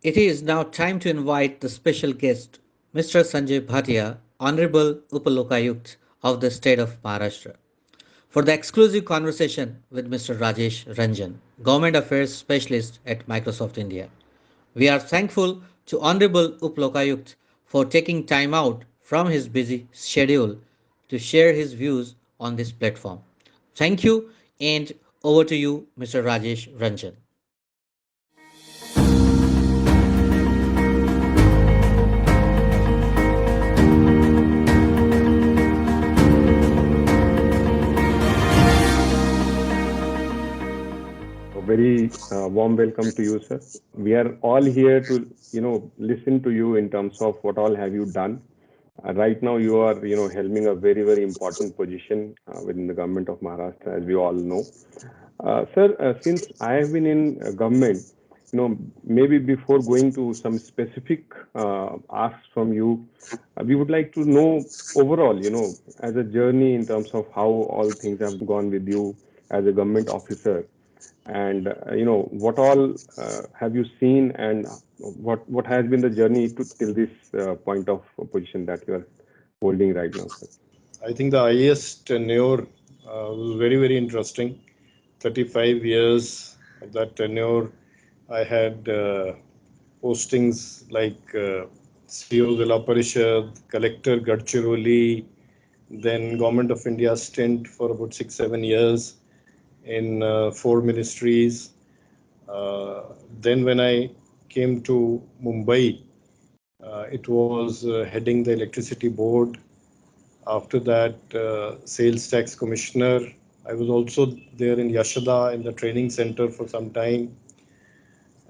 It is now time to invite the special guest, Mr. Sanjay Bhatia, Honorable Upalokayukt of the state of Maharashtra, for the exclusive conversation with Mr. Rajesh Ranjan, Government Affairs Specialist at Microsoft India. We are thankful to Honorable Upalokayukt for taking time out from his busy schedule to share his views on this platform. Thank you, and over to you, Mr. Rajesh Ranjan. A very warm welcome to you, sir. We are all here to, listen to you in terms of what all have you done. Right now, you are, helming a very, very important position within the government of Maharashtra, as we all know. Sir, since I have been in government, maybe before going to some specific asks from you, we would like to know overall, as a journey in terms of how all things have gone with you as a government officer, and what all have you seen, and what has been the journey to till this point of position that you are holding right now, sir. I think the IAS tenure was very, very interesting. 35 years of that tenure, I had postings like CEO Zilla Parishad, Collector Gadchiroli, then Government of India stint for about 6-7 years in four ministries. Then when I came to Mumbai, it was heading the electricity board. After that, sales tax commissioner. I was also there in Yashoda in the training center for some time,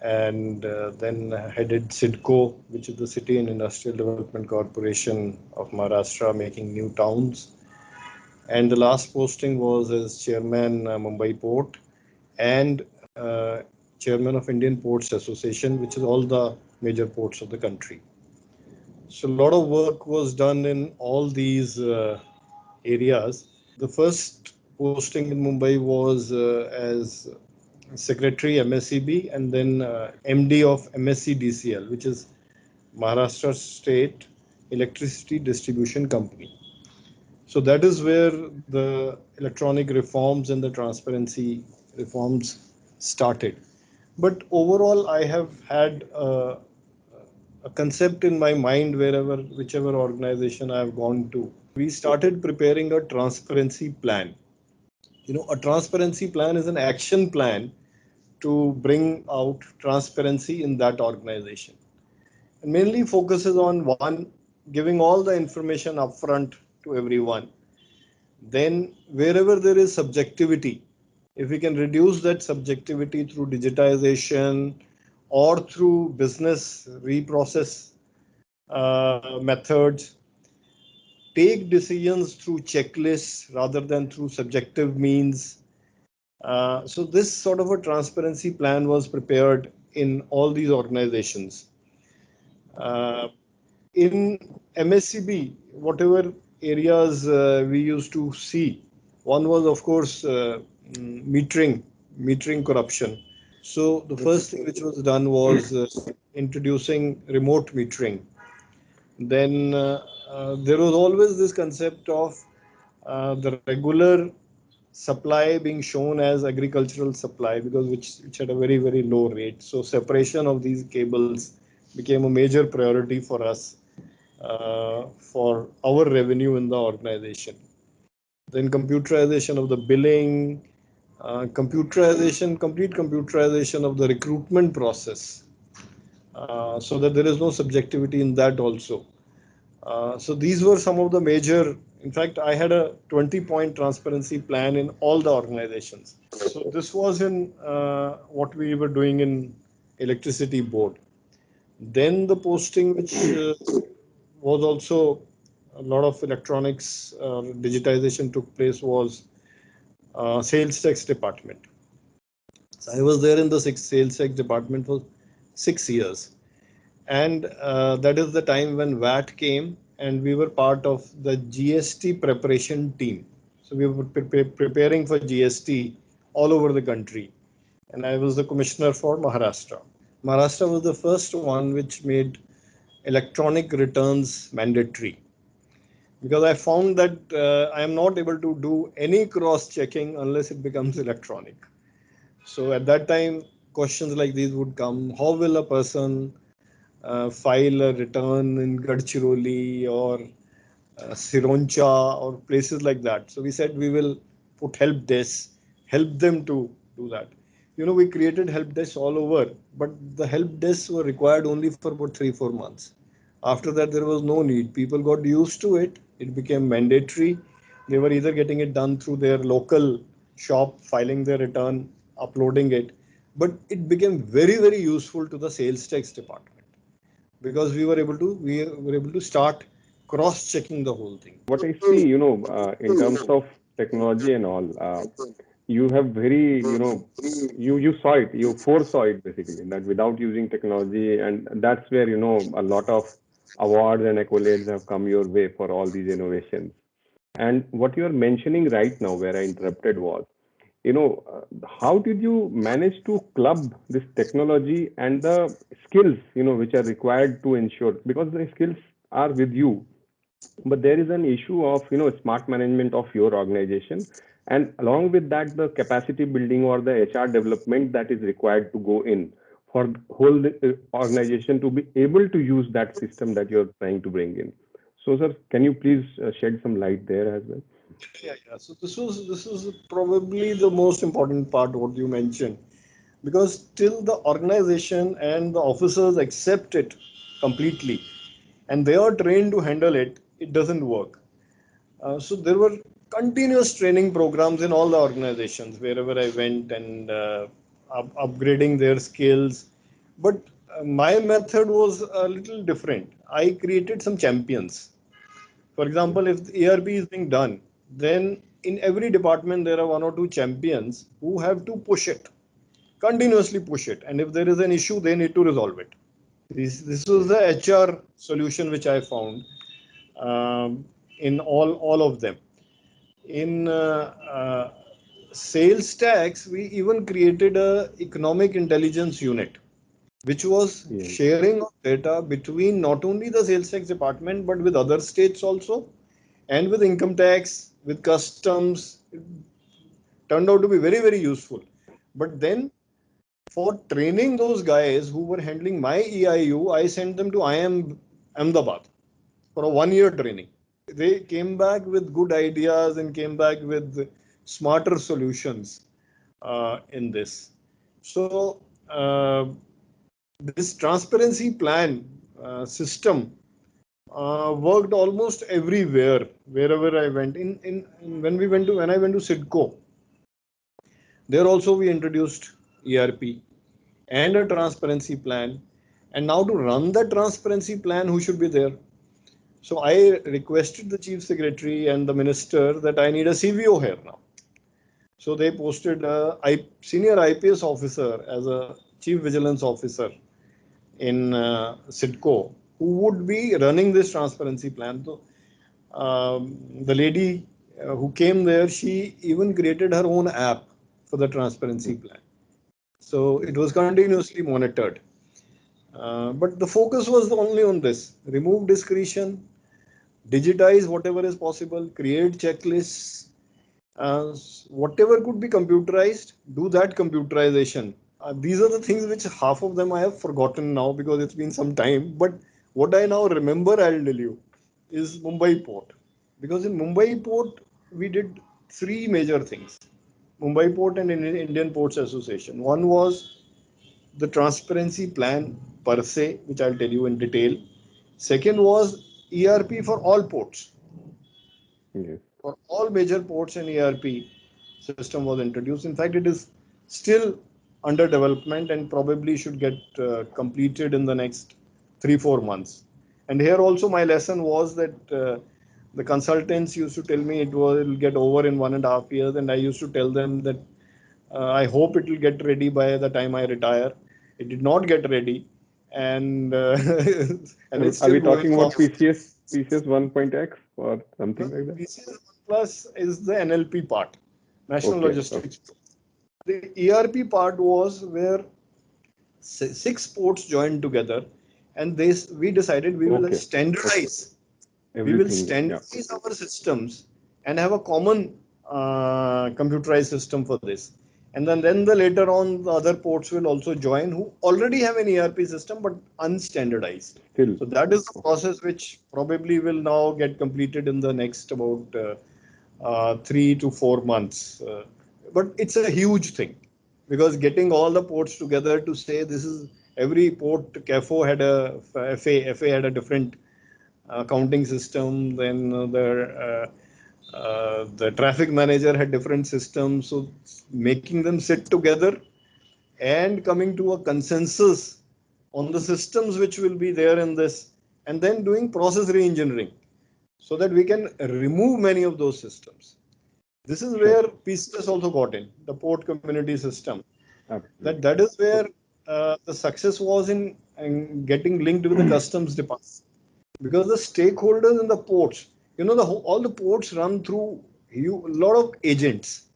and then headed SIDCO, which is the City and Industrial Development Corporation of Maharashtra, making new towns. And the last posting was as chairman Mumbai Port and chairman of Indian Ports Association, which is all the major ports of the country. So a lot of work was done in all these areas. The first posting in Mumbai was as Secretary MSEB and then MD of MSC DCL, which is Maharashtra State Electricity Distribution Company. So that is where the electronic reforms and the transparency reforms started. But overall, I have had a concept in my mind wherever, whichever organization I have gone to. We started preparing a transparency plan. A transparency plan is an action plan to bring out transparency in that organization. And mainly focuses on one, giving all the information upfront to everyone. Then, wherever there is subjectivity, if we can reduce that subjectivity through digitization or through business reprocess methods, take decisions through checklists rather than through subjective means. So this sort of a transparency plan was prepared in all these organizations. In MSCB, whatever areas we used to see, one was of course metering corruption. So the first thing which was done was introducing remote metering. Then there was always this concept of the regular supply being shown as agricultural supply because which had a very, very low rate. So separation of these cables became a major priority for us for our revenue in the organization. Then computerization of the billing, complete computerization of the recruitment process, so that there is no subjectivity in that also. So these were some of the major. In fact, I had a 20-point transparency plan in all the organizations. So this was in what we were doing in electricity board. Then the posting, which was also a lot of electronics digitization took place, was sales tax department. So I was there in the sales tax department for 6 years. And that is the time when VAT came and we were part of the GST preparation team. So we were preparing for GST all over the country. And I was the commissioner for Maharashtra. Maharashtra was the first one which made electronic returns mandatory, because I found that I am not able to do any cross checking unless it becomes electronic. So at that time, questions like these would come: how will a person file a return in Gadchiroli or Sironcha or places like that? So we said we will put help desk, help them to do that. We created help desks all over, but the help desks were required only for about 3-4 months. After that, there was no need. People got used to it. It became mandatory. They were either getting it done through their local shop, filing their return, uploading it. But it became very, very useful to the sales tax department, because we were able to start cross checking the whole thing. What I see, in terms of technology and all, you have very, you saw it, you foresaw it basically, that without using technology, and that's where, a lot of awards and accolades have come your way for all these innovations. And what you are mentioning right now, where I interrupted was, how did you manage to club this technology and the skills, which are required to ensure, because the skills are with you, but there is an issue of smart management of your organization, and along with that the capacity building or the HR development that is required to go in for the whole organization to be able to use that system that you're trying to bring in. So sir, can you please shed some light there as well? Yeah. So this is probably the most important part what you mentioned, because till the organization and the officers accept it completely and they are trained to handle it, it doesn't work. So there were continuous training programs in all the organizations wherever I went, and upgrading their skills. But my method was a little different. I created some champions. For example, if the ERP is being done, then in every department there are one or two champions who have to push it, continuously push it. And if there is an issue, they need to resolve it. This was the HR solution which I found, in all of them. In sales tax, we even created a economic intelligence unit, which was Yeah. sharing of data between not only the sales tax department but with other states also, and with income tax, with customs. It turned out to be very, very useful. But then, for training those guys who were handling my EIU, I sent them to IIM Ahmedabad for a 1 year training. They came back with good ideas and came back with smarter solutions in this. So, this transparency plan system worked almost everywhere, wherever I went. In when I went to Sidco, there also we introduced ERP and a transparency plan. And now to run the transparency plan, who should be there? So I requested the chief secretary and the minister that I need a CVO here now. So they posted a senior IPS officer as a chief vigilance officer in Sidco, who would be running this transparency plan. So the lady who came there, she even created her own app for the transparency plan. So it was continuously monitored. But the focus was only on this: remove discretion, digitize whatever is possible, create checklists, whatever could be computerized, do that computerization. These are the things which half of them I have forgotten now because it's been some time. But what I now remember, I'll tell you, is Mumbai Port. Because in Mumbai Port, we did three major things: Mumbai Port and Indian Ports Association. One was the transparency plan per se, which I'll tell you in detail. Second was ERP for all ports. Yes. For all major ports, an ERP system was introduced. In fact, it is still under development and probably should get completed in the next 3-4 months. And here also my lesson was that the consultants used to tell me it will get over in 1.5 years, and I used to tell them that I hope it will get ready by the time I retire. It did not get ready, and and it's Are still we going talking about forward. PCS 1.x or No, something like that? PCS Plus is the NLP part, National Okay. Okay. Logistics. The ERP part was where six ports joined together, and we decided we will Okay. standardize. We will Everything. Yeah. standardize our systems and have a common computerized system for this. And then the later on the other ports will also join who already have an ERP system but unstandardized. Still. So that is the process which probably will now get completed in the next about 3 to 4 months. But it's a huge thing because getting all the ports together to say this is every port. CAFO had a FA had a different accounting system. Then the traffic manager had different systems. So making them sit together and coming to a consensus on the systems which will be there in this, and then doing process re-engineering so that we can remove many of those systems. This is where PCS also got the port community system. That is where the success was in getting linked with the customs department, because the stakeholders in the ports, all the ports run through a lot of agents.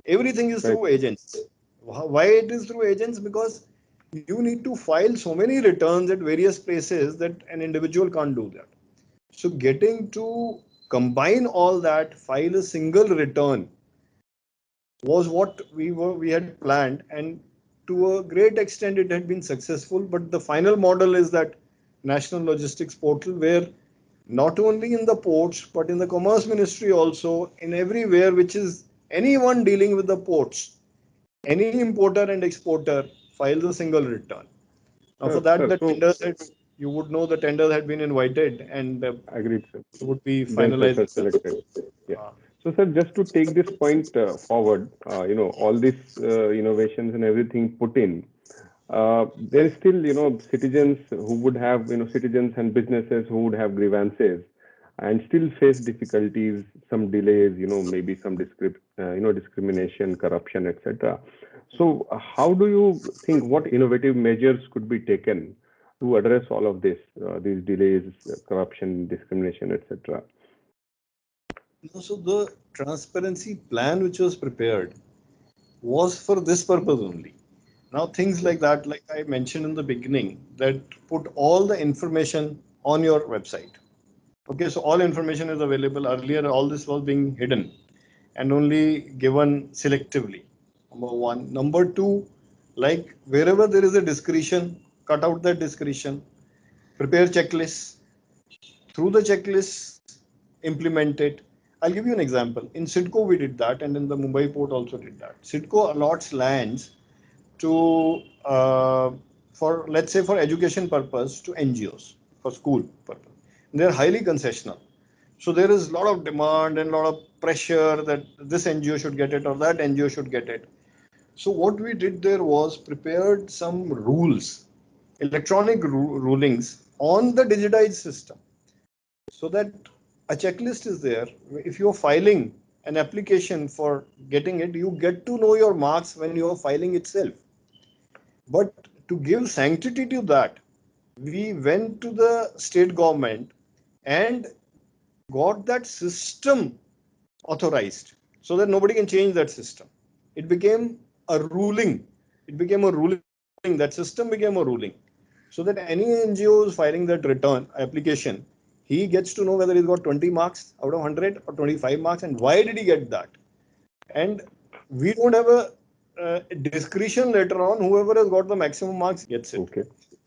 Everything is through agents. Why it is through agents? Because you need to file so many returns at various places that an individual can't do that. So getting to combine all that, file a single return was what we had planned, and to a great extent it had been successful. But the final model is that national logistics portal, where not only in the ports but in the commerce ministry also, in everywhere which is anyone dealing with the ports, any importer and exporter files a single return. Now for that, the tenders you would know the tenders had been invited and agreed, sir. Would be Then finalized. selected. Yeah. So, sir, just to take this point forward, all these innovations and everything put in, there is still, citizens who would have, citizens and businesses who would have grievances and still face difficulties, some delays, maybe some discrimination, corruption, etc. So, how do you think what innovative measures could be taken to address all of this, these delays, corruption, discrimination, etc.? So the transparency plan which was prepared was for this purpose only. Now things like that, like I mentioned in the beginning, that put all the information on your website. Okay, so all information is available. Earlier, all this was being hidden and only given selectively. Number one. Number two, like wherever there is a discretion, cut out that discretion, prepare checklists. Through the checklist, implement it. I'll give you an example. In CIDCO, we did that, and in the Mumbai port also did that. CIDCO allots lands to, for let's say for education purpose, to NGOs for school purpose. They're highly concessional. So there is a lot of demand and a lot of pressure that this NGO should get it or that NGO should get it. So what we did there was prepared some rules, electronic rulings on the digitized system, so that a checklist is there. If you're filing an application for getting it, you get to know your marks when you're filing itself. But to give sanctity to that, we went to the state government and got that system authorized so that nobody can change that system. It became a ruling. It became a ruling. That system became a ruling. So that any NGO is filing that return application, he gets to know whether he's got 20 marks out of 100 or 25 marks and why did he get that. And we don't have a discretion later on. Whoever has got the maximum marks gets it. Okay.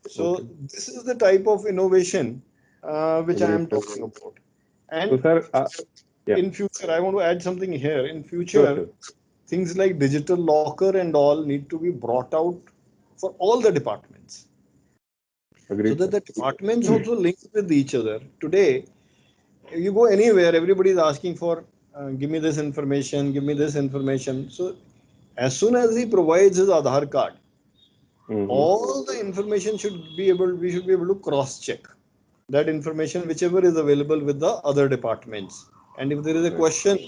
So this is the type of innovation which I am talking about. And so, sir, in future, I want to add something here. In future, things like digital locker and all need to be brought out for all the departments. Agreed, so that the departments also link with each other. Today, you go anywhere, everybody is asking for, give me this information, give me this information. So as soon as he provides his Aadhaar card, all the information we should be able to cross-check that information, whichever is available with the other departments. And if there is a question,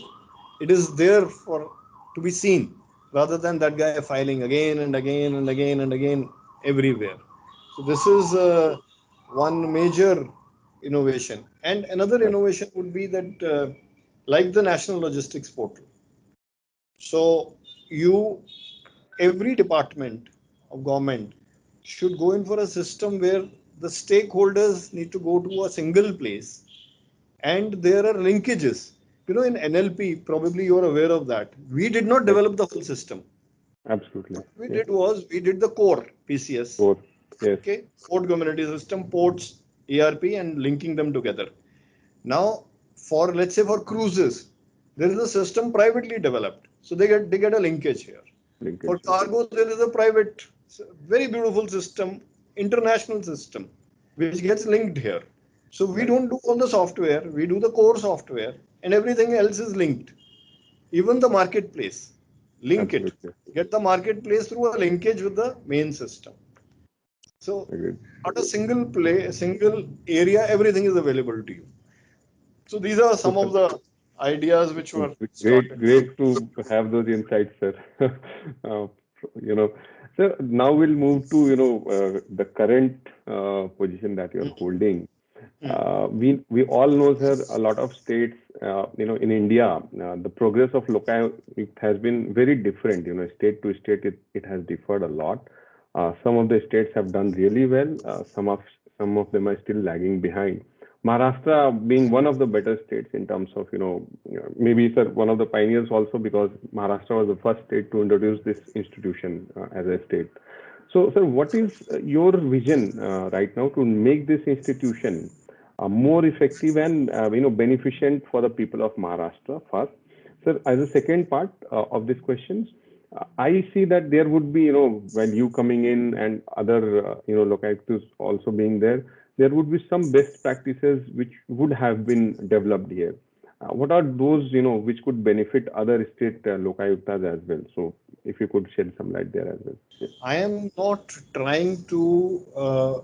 it is there to be seen, rather than that guy filing again and again and again and again everywhere. So this is one major innovation. And another innovation would be that, like the National Logistics Portal. So every department of government should go in for a system where the stakeholders need to go to a single place and there are linkages. You know, in NLP, probably you're aware of that. We did not Yes, develop the full system. absolutely. What we Yes. did was we did the core PCS, Both. Yes. okay, port community system, ports, ERP, and linking them together. Now, for let's say for cruises, there is a system privately developed, so they get a linkage here. For Linkage. cargo, there is a private, very beautiful system, international system, which gets linked here. So we Right. don't do all the software, we do the core software, and everything else is linked. Even the marketplace, link it. Absolutely. Get the marketplace through a linkage with the main system. So Agreed. at a single play, a single area, everything is available to you. So these are some of Super. the ideas which were Great, started. great to have those insights, sir. uh, you know, so now we'll move to the current position that you're Mm, holding. mm, We all know, sir, a lot of states, in India, the progress of local has been very different. You know, state to state, it has differed a lot. Some of the states have done really well. Some of them are still lagging behind. Maharashtra being one of the better states in terms of, maybe, sir, one of the pioneers also, because Maharashtra was the first state to introduce this institution as a state. So, sir, what is your vision right now to make this institution more effective and beneficent for the people of Maharashtra first? Sir, as a second part of this question, I see that there would be, while you coming in and other, localities also being there would be some best practices which would have been developed here. What are those, which could benefit other state lokayuktas as well? So, if you could shed some light there as well. Yes. I am not trying to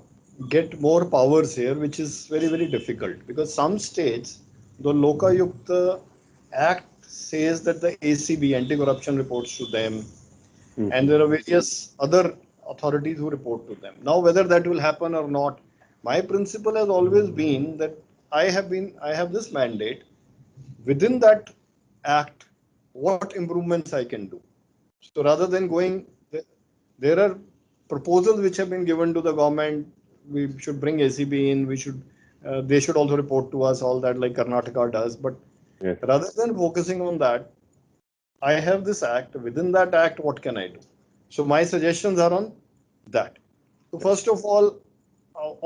get more powers here, which is very, very difficult because some states, the Lokayukta Act says that the ACB, anti-corruption, reports to them, and Mhm. there are various other authorities who report to them. Now, whether that will happen or not, my principle has always been that I have this mandate within that act, what improvements I can do. So rather than going, there are proposals which have been given to the government. We should bring ACB in. They should also report to us all that like Karnataka does. But Yes. rather than focusing on that, I have this act. Within that act, what can I do? So my suggestions are on that. So Yes. first of all,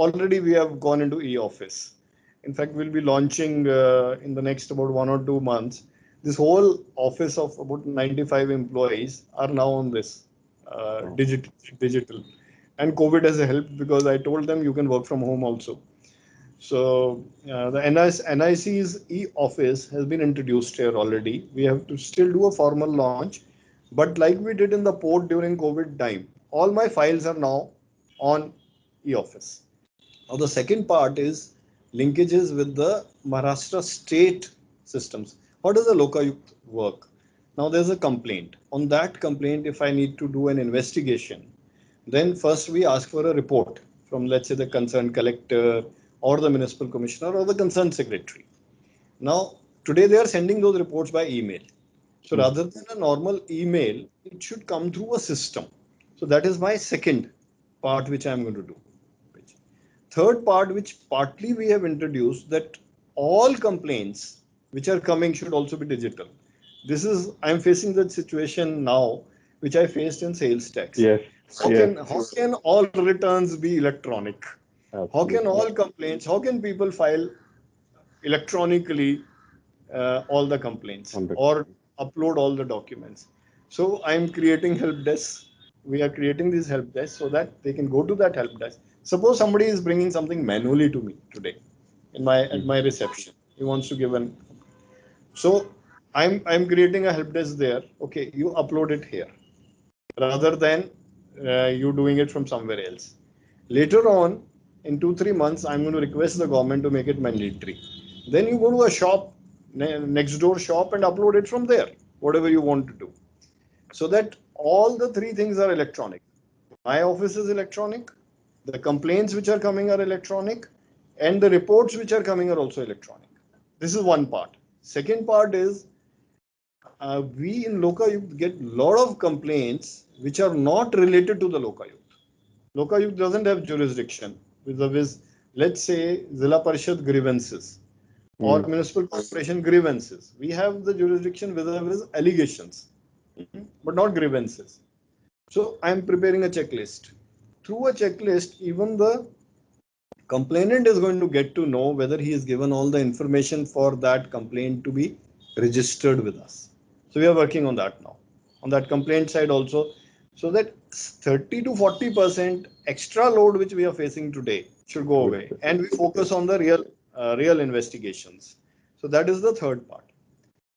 already we have gone into e-office. In fact, we'll be launching in the next about 1 or 2 months. This whole office of about 95 employees are now on this Wow. digital. And COVID has helped because I told them you can work from home also. So the NIC's e-office has been introduced here already. We have to still do a formal launch, but like we did in the port during COVID time, all my files are now on e-office. Now the second part is linkages with the Maharashtra state systems. How does the Lokayukt work? Now there's a complaint. On that complaint, if I need to do an investigation, then first we ask for a report from, let's say, the concerned collector or the municipal commissioner or the concerned secretary. Now, today they are sending those reports by email. So Mhm. rather than a normal email, it should come through a system. So that is my second part which I am going to do. Third part, which partly we have introduced, that all complaints which are coming should also be digital. This is, I'm facing that situation now, which I faced in sales tax. Yes. How Yes. can how can all returns be electronic? How can Absolutely. all complaints? How can people file electronically all the complaints On the or upload all the documents? So I'm creating help desk. We are creating this help desk so that they can go to that help desk. Suppose somebody is bringing something manually to me today in my at Mhm. my reception. He wants to give an, so I'm creating a help desk there. Okay, you upload it here rather than you doing it from somewhere else. Later on, in 2 3 months, I'm going to request the government to make it mandatory. Then you go to a shop, next door shop, and upload it from there, whatever you want to do. So that all the three things are electronic. My office is electronic, the complaints which are coming are electronic, and the reports which are coming are also electronic. This is one part. Second part is we in Lokayukt get a lot of complaints which are not related to the Lokayukt. Lokayukt doesn't have jurisdiction vis-a-vis, let's say, Zilla Parishad grievances or municipal corporation grievances. We have the jurisdiction vis-a-vis allegations, but not grievances. So I am preparing a checklist. Through a checklist, even the complainant is going to get to know whether he has given all the information for that complaint to be registered with us. So we are working on that now, on that complaint side also, so that 30 to 40% extra load which we are facing today should go away, and we focus on the real investigations. So that is the third part.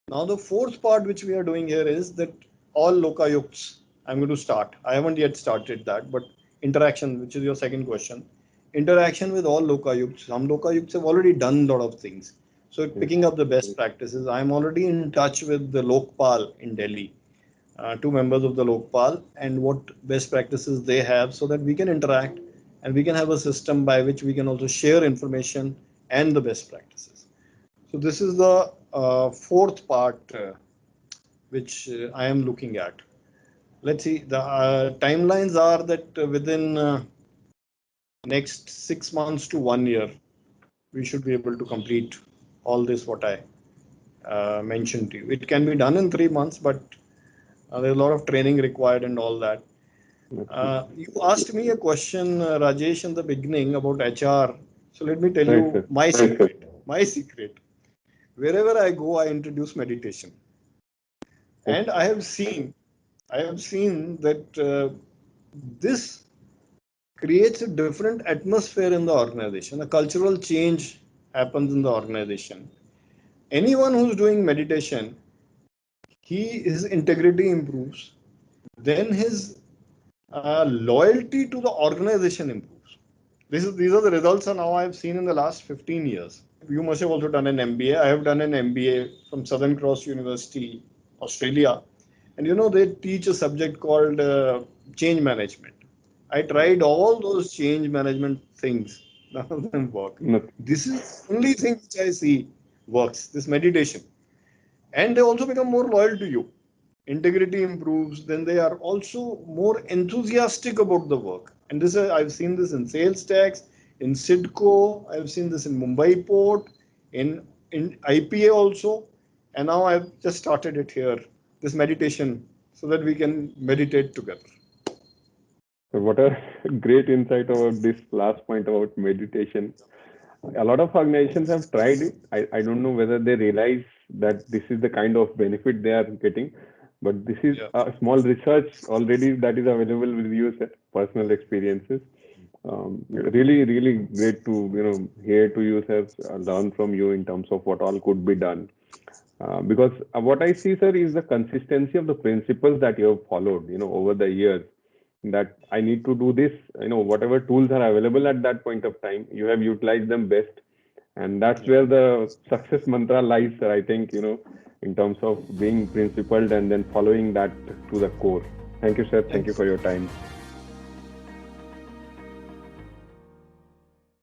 Now the fourth part which we are doing here is that all lokayukts, I'm going to start. I haven't yet started that, but interaction, which is your second question, interaction with all lokayukts. Some lokayukts have already done a lot of things. So picking up the best practices, I'm already in touch with the Lokpal in Delhi, two members of the Lokpal, and what best practices they have, so that we can interact and we can have a system by which we can also share information and the best practices. So this is the fourth part which I am looking at. Let's see, the timelines are that within next 6 months to 1 year, we should be able to complete all this what I mentioned to you. It can be done in 3 months, but there's a lot of training required and all that. You asked me a question, Rajesh, in the beginning about HR. So let me tell you my secret. My secret. Wherever I go, I introduce meditation, and I have seen that this creates a different atmosphere in the organization. A cultural change happens in the organization. Anyone who's doing meditation, his integrity improves. Then his loyalty to the organization improves. These are the results now I have seen in the last 15 years. You must have also done an MBA. I have done an MBA from Southern Cross University, Australia. And they teach a subject called change management. I tried all those change management things. None of them work. This is the only thing which I see works, this meditation. And they also become more loyal to you. Integrity improves, then they are also more enthusiastic about the work. And this I've seen this in sales tax, in Sidco, I've seen this in Mumbai port, in IPA also, and now I've just started it here, this meditation, so that we can meditate together. So what a great insight about this last point about meditation. A lot of organizations have tried it. I don't know whether they realize that this is the kind of benefit they are getting, but this is a small research already that is available with you, sir, personal experiences. Really, really great to hear to you, sir, learn from you in terms of what all could be done. Because what I see, sir, is the consistency of the principles that you have followed, over the years. That I need to do this, whatever tools are available at that point of time, you have utilized them best. And that's where the success mantra lies, sir, I think, in terms of being principled and then following that to the core. Thank you, sir. Thank you for your time.